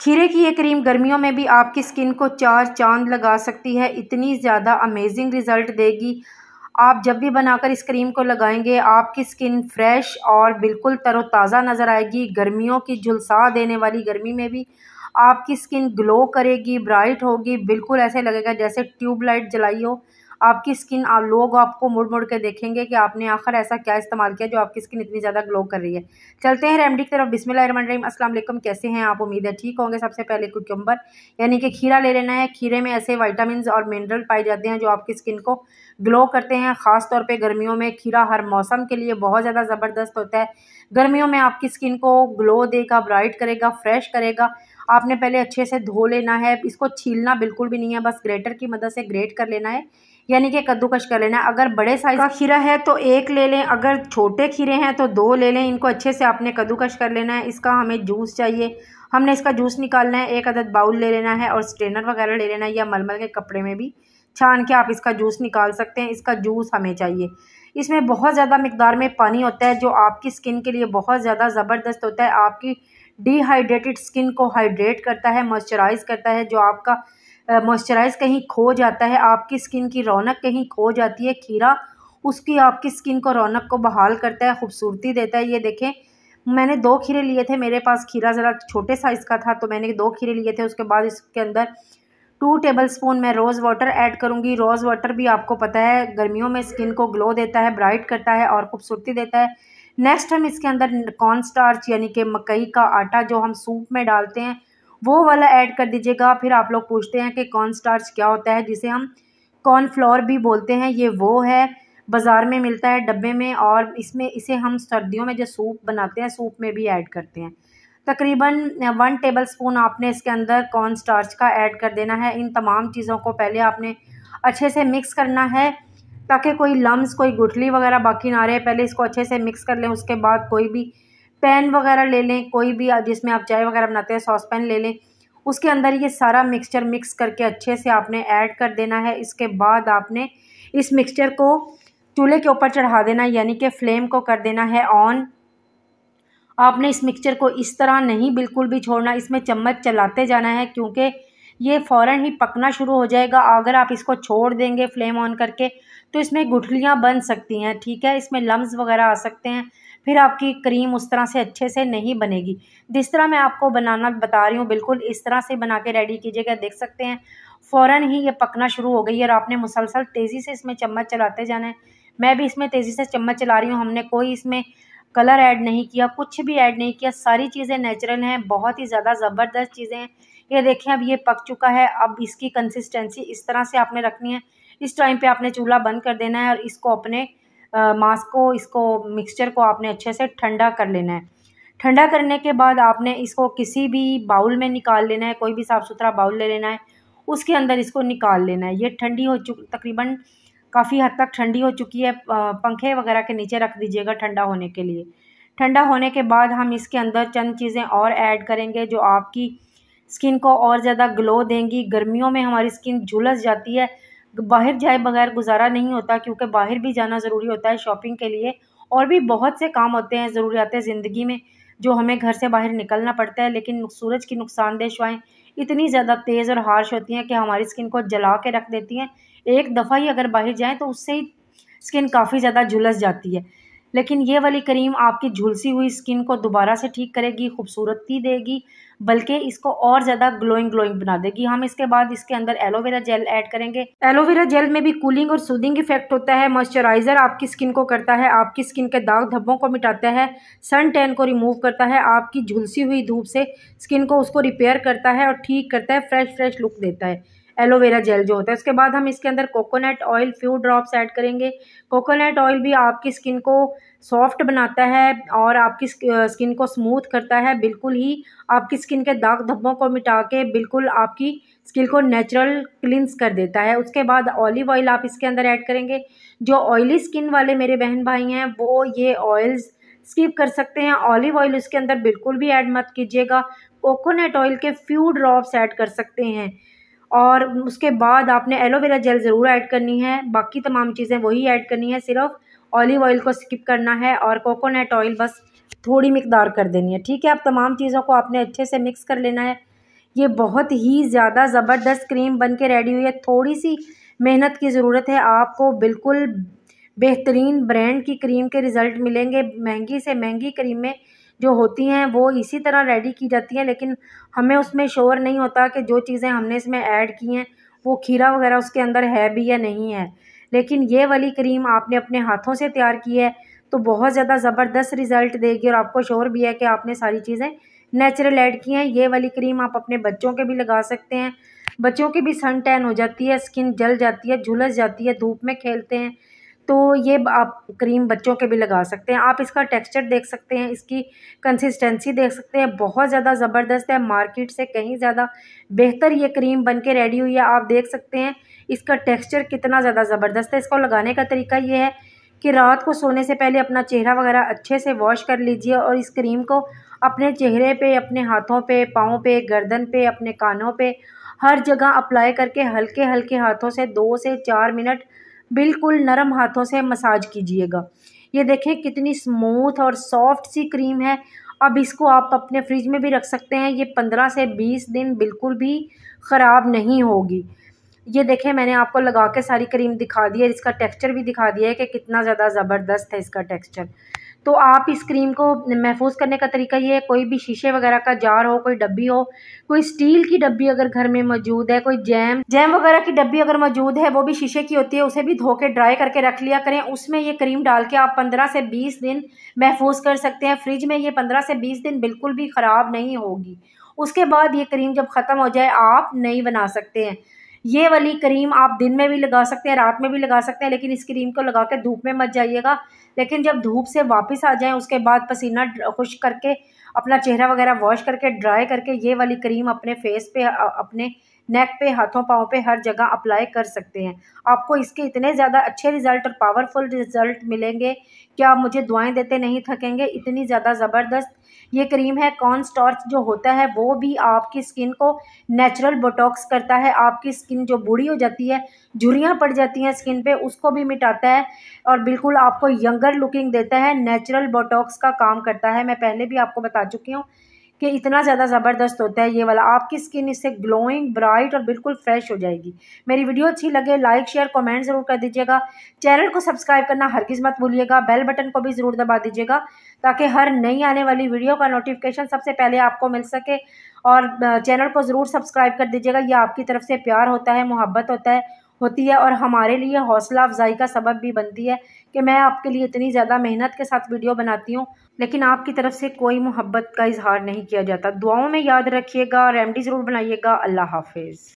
खीरे की ये क्रीम गर्मियों में भी आपकी स्किन को चार चांद लगा सकती है, इतनी ज़्यादा अमेजिंग रिज़ल्ट देगी। आप जब भी बनाकर इस क्रीम को लगाएंगे आपकी स्किन फ्रेश और बिल्कुल तरोताज़ा नज़र आएगी। गर्मियों की झुलसा देने वाली गर्मी में भी आपकी स्किन ग्लो करेगी, ब्राइट होगी, बिल्कुल ऐसे लगेगा जैसे ट्यूबलाइट जलाई हो आपकी स्किन। लोग आपको मुड़ मुड़ के देखेंगे कि आपने आखिर ऐसा क्या इस्तेमाल किया जो आपकी स्किन इतनी ज़्यादा ग्लो कर रही है। चलते हैं रेमेडी की तरफ। बिस्मिल्लाहिर्रहमानिर्रहीम। अस्सलाम वालेकुम, कैसे हैं आप? उम्मीद है ठीक होंगे। सबसे पहले कुकुम्बर यानी कि खीरा ले लेना है। खीरे में ऐसे विटामिन और मिनरल पाए जाते हैं जो आपकी स्किन को ग्लो करते हैं। ख़ास तौर पे गर्मियों में खीरा हर मौसम के लिए बहुत ज़्यादा ज़बरदस्त होता है। गर्मियों में आपकी स्किन को ग्लो देगा, ब्राइट करेगा, फ्रेश करेगा। आपने पहले अच्छे से धो लेना है, इसको छीलना बिल्कुल भी नहीं है, बस ग्रेटर की मदद से ग्रेट कर लेना है, यानी कि कद्दूकश कर लेना है। अगर बड़े साइज़ का खीरा है तो एक ले लें, अगर छोटे खीरे हैं तो दो ले लें। इनको अच्छे से आपने कद्दूकश कर लेना है। इसका हमें जूस चाहिए, हमने इसका जूस निकालना है। एक अदद बाउल ले लेना है और स्ट्रेनर वगैरह ले लेना है, या मलमल के कपड़े में भी छान के आप इसका जूस निकाल सकते हैं। इसका जूस हमें चाहिए। इसमें बहुत ज़्यादा मिकदार में पानी होता है जो आपकी स्किन के लिए बहुत ज़्यादा ज़बरदस्त होता है। आपकी डिहाइड्रेटेड स्किन को हाइड्रेट करता है, मॉइस्चराइज़ करता है। जो आपका मॉइस्चराइज़ कहीं खो जाता है, आपकी स्किन की रौनक कहीं खो जाती है, खीरा उसकी आपकी स्किन को रौनक को बहाल करता है, खूबसूरती देता है। ये देखें, मैंने 2 खीरे लिए थे, मेरे पास खीरा ज़रा छोटे साइज़ का था तो मैंने 2 खीरे लिए थे। उसके बाद इसके अंदर 2 टेबलस्पून मैं रोज़ वाटर ऐड करूँगी। रोज़ वाटर भी आपको पता है गर्मियों में स्किन को ग्लो देता है, ब्राइट करता है और खूबसूरती देता है। नेक्स्ट हम इसके अंदर कॉर्न स्टार्च यानी कि मकई का आटा जो हम सूप में डालते हैं वो वाला ऐड कर दीजिएगा। फिर आप लोग पूछते हैं कि कॉर्न स्टार्च क्या होता है, जिसे हम कॉर्नफ्लोर भी बोलते हैं। ये वो है, बाज़ार में मिलता है डब्बे में, और इसे हम सर्दियों में जो सूप बनाते हैं सूप में भी ऐड करते हैं। तकरीबन 1 टेबलस्पून आपने इसके अंदर कॉर्न स्टार्च का ऐड कर देना है। इन तमाम चीज़ों को पहले आपने अच्छे से मिक्स करना है ताकि कोई लम्स, कोई गुठली वगैरह बाकी ना रहे। पहले इसको अच्छे से मिक्स कर लें। उसके बाद कोई भी पैन वगैरह ले लें, कोई भी जिसमें आप चाय वगैरह बनाते हैं, सॉस पैन ले लें। उसके अंदर ये सारा मिक्सचर मिक्स करके अच्छे से आपने ऐड कर देना है। इसके बाद आपने इस मिक्सचर को चूल्हे के ऊपर चढ़ा देना है, यानी कि फ्लेम को कर देना है ऑन। आपने इस मिक्सचर को इस तरह नहीं बिल्कुल भी छोड़ना, इसमें चम्मच चलाते जाना है क्योंकि ये फ़ौरन ही पकना शुरू हो जाएगा। अगर आप इसको छोड़ देंगे फ्लेम ऑन करके तो इसमें गुठलियाँ बन सकती हैं, ठीक है, इसमें लम्स वगैरह आ सकते हैं। फिर आपकी क्रीम उस तरह से अच्छे से नहीं बनेगी। जिस तरह मैं आपको बनाना बता रही हूँ बिल्कुल इस तरह से बना के रेडी कीजिएगा। देख सकते हैं फ़ौरन ही ये पकना शुरू हो गई है और आपने मुसलसल तेज़ी से इसमें चम्मच चलाते जाना है। मैं भी इसमें तेज़ी से चम्मच चला रही हूँ। हमने कोई इसमें कलर ऐड नहीं किया, कुछ भी ऐड नहीं किया, सारी चीज़ें नेचुरल हैं, बहुत ही ज़्यादा ज़बरदस्त चीज़ें हैं। ये देखें अब ये पक चुका है। अब इसकी कंसिस्टेंसी इस तरह से आपने रखनी है। इस टाइम पे आपने चूल्हा बंद कर देना है और इसको अपने मास को, इसको मिक्सचर को आपने अच्छे से ठंडा कर लेना है। ठंडा करने के बाद आपने इसको किसी भी बाउल में निकाल लेना है, कोई भी साफ़ सुथरा बाउल ले लेना है, उसके अंदर इसको निकाल लेना है। ये ठंडी हो तकरीबन काफ़ी हद तक ठंडी हो चुकी है। पंखे वगैरह के नीचे रख दीजिएगा ठंडा होने के लिए। ठंडा होने के बाद हम इसके अंदर चंद चीज़ें और ऐड करेंगे जो आपकी स्किन को और ज़्यादा ग्लो देंगी। गर्मियों में हमारी स्किन झुलस जाती है, बाहर जाए बगैर गुजारा नहीं होता क्योंकि बाहर भी जाना ज़रूरी होता है शॉपिंग के लिए, और भी बहुत से काम होते हैं, ज़रूरियात ज़िंदगी में जो हमें घर से बाहर निकलना पड़ता है। लेकिन सूरज की नुकसानदेह शुआएँ इतनी ज़्यादा तेज़ और हार्श होती हैं कि हमारी स्किन को जला के रख देती हैं। एक दफ़ा ही अगर बाहर जाएँ तो उससे ही स्किन काफ़ी ज़्यादा झुलस जाती है। लेकिन ये वाली क्रीम आपकी झुलसी हुई स्किन को दोबारा से ठीक करेगी, खूबसूरती देगी, बल्कि इसको और ज़्यादा ग्लोइंग बना देगी। हम इसके बाद इसके अंदर एलोवेरा जेल ऐड करेंगे। एलोवेरा जेल में भी कूलिंग और सूदिंग इफेक्ट होता है। मॉइस्चराइज़र आपकी स्किन को करता है, आपकी स्किन के दाग धब्बों को मिटाता है, सन टैन को रिमूव करता है, आपकी झुलसी हुई धूप से स्किन को उसको रिपेयर करता है और ठीक करता है, फ्रेश लुक देता है एलोवेरा जेल जो होता है। उसके बाद हम इसके अंदर coconut oil few drops add करेंगे। कोकोनट ऑयल भी आपकी स्किन को सॉफ्ट बनाता है और आपकी स्किन को स्मूथ करता है, बिल्कुल ही आपकी स्किन के दाग धब्बों को मिटा के बिल्कुल आपकी स्किन को नेचुरल क्लिनस कर देता है। उसके बाद ऑलिव ऑयल आप इसके अंदर ऐड करेंगे। जो ऑयली स्किन वाले मेरे बहन भाई हैं वो ये ऑयल्स स्किप कर सकते हैं। ऑलिव ऑयल इसके अंदर बिल्कुल भी ऐड मत कीजिएगा। कोकोनट ऑयल के फ्यू ड्रॉप्स ऐड कर सकते हैं। और उसके बाद आपने एलोवेरा जेल ज़रूर ऐड करनी है, बाकी तमाम चीज़ें वही ऐड करनी है, सिर्फ ऑलिव ऑयल को स्किप करना है और कोकोनट ऑयल बस थोड़ी मिकदार कर देनी है, ठीक है। अब तमाम चीज़ों को आपने अच्छे से मिक्स कर लेना है। ये बहुत ही ज़्यादा ज़बरदस्त क्रीम बन के रेडी हुई है। थोड़ी सी मेहनत की ज़रूरत है आपको, बिल्कुल बेहतरीन ब्रांड की क्रीम के रिज़ल्ट मिलेंगे। महंगी से महंगी क्रीमें जो होती हैं वो इसी तरह रेडी की जाती हैं, लेकिन हमें उसमें श्योर नहीं होता कि जो चीज़ें हमने इसमें ऐड की हैं वो खीरा वगैरह उसके अंदर है भी या नहीं है। लेकिन ये वाली क्रीम आपने अपने हाथों से तैयार की है तो बहुत ज़्यादा ज़बरदस्त रिज़ल्ट देगी, और आपको श्योर भी है कि आपने सारी चीज़ें नेचुरल ऐड की हैं। ये वाली क्रीम आप अपने बच्चों के भी लगा सकते हैं। बच्चों की भी सन टैन हो जाती है, स्किन जल जाती है, झुलस जाती है, धूप में खेलते हैं, तो ये आप क्रीम बच्चों के भी लगा सकते हैं। आप इसका टेक्सचर देख सकते हैं, इसकी कंसिस्टेंसी देख सकते हैं, बहुत ज़्यादा ज़बरदस्त है। मार्केट से कहीं ज़्यादा बेहतर ये क्रीम बन के रेडी हुई है। आप देख सकते हैं इसका टेक्सचर कितना ज़्यादा ज़बरदस्त है। इसको लगाने का तरीका ये है कि रात को सोने से पहले अपना चेहरा वगैरह अच्छे से वॉश कर लीजिए और इस क्रीम को अपने चेहरे पे, अपने हाथों पे, पाँव पे, गर्दन पे, अपने कानों पे, हर जगह अप्लाई करके हल्के हल्के हाथों से 2 से 4 मिनट बिल्कुल नरम हाथों से मसाज कीजिएगा। ये देखें कितनी स्मूथ और सॉफ्ट सी क्रीम है। अब इसको आप अपने फ्रिज में भी रख सकते हैं, ये 15 से 20 दिन बिल्कुल भी ख़राब नहीं होगी। ये देखें मैंने आपको लगा के सारी क्रीम दिखा दी है, इसका टेक्सचर भी दिखा दिया है कि कितना ज़्यादा ज़बरदस्त है इसका टेक्सचर। तो आप इस क्रीम को महफूज़ करने का तरीका ये है, कोई भी शीशे वगैरह का जार हो, कोई डब्बी हो, कोई स्टील की डब्बी अगर घर में मौजूद है, कोई जैम वगैरह की डब्बी अगर मौजूद है, वो भी शीशे की होती है, उसे भी धो के ड्राई करके रख लिया करें। उसमें ये क्रीम डाल के आप 15 से 20 दिन महफूज़ कर सकते हैं फ्रिज में। ये 15 से 20 दिन बिल्कुल भी ख़राब नहीं होगी। उसके बाद ये क्रीम जब ख़त्म हो जाए आप नई बना सकते हैं। ये वाली क्रीम आप दिन में भी लगा सकते हैं, रात में भी लगा सकते हैं, लेकिन इस क्रीम को लगा के धूप में मत जाइएगा। लेकिन जब धूप से वापस आ जाएं उसके बाद पसीना खुश्क करके अपना चेहरा वगैरह वॉश करके ड्राई करके ये वाली क्रीम अपने फेस पे, अपने नेक पे, हाथों पाँव पे, हर जगह अप्लाई कर सकते हैं। आपको इसके इतने ज़्यादा अच्छे रिज़ल्ट और पावरफुल रिज़ल्ट मिलेंगे कि आप मुझे दुआएं देते नहीं थकेंगे। इतनी ज़्यादा ज़बरदस्त ये क्रीम है। कॉर्न स्टार्च जो होता है वो भी आपकी स्किन को नेचुरल बोटॉक्स करता है। आपकी स्किन जो बूढ़ी हो जाती है, झुर्रियाँ पड़ जाती हैं स्किन पे, उसको भी मिटाता है और बिल्कुल आपको यंगर लुकिंग देता है। नेचुरल बोटॉक्स का काम करता है। मैं पहले भी आपको बता चुकी हूँ कि इतना ज़्यादा ज़बरदस्त होता है ये वाला। आपकी स्किन इससे ग्लोइंग, ब्राइट और बिल्कुल फ्रेश हो जाएगी। मेरी वीडियो अच्छी लगे लाइक, शेयर, कमेंट ज़रूर कर दीजिएगा। चैनल को सब्सक्राइब करना हरगिज़ मत भूलिएगा। बेल बटन को भी ज़रूर दबा दीजिएगा ताकि हर नई आने वाली वीडियो का नोटिफिकेशन सबसे पहले आपको मिल सके। और चैनल को ज़रूर सब्सक्राइब कर दीजिएगा। ये आपकी तरफ से प्यार होता है, मोहब्बत होती है और हमारे लिए हौसला अफजाई का सबब भी बनती है कि मैं आपके लिए इतनी ज़्यादा मेहनत के साथ वीडियो बनाती हूँ, लेकिन आपकी तरफ से कोई मोहब्बत का इजहार नहीं किया जाता। दुआओं में याद रखिएगा, रेमेडी ज़रूर बनाइएगा। अल्लाह हाफिज़।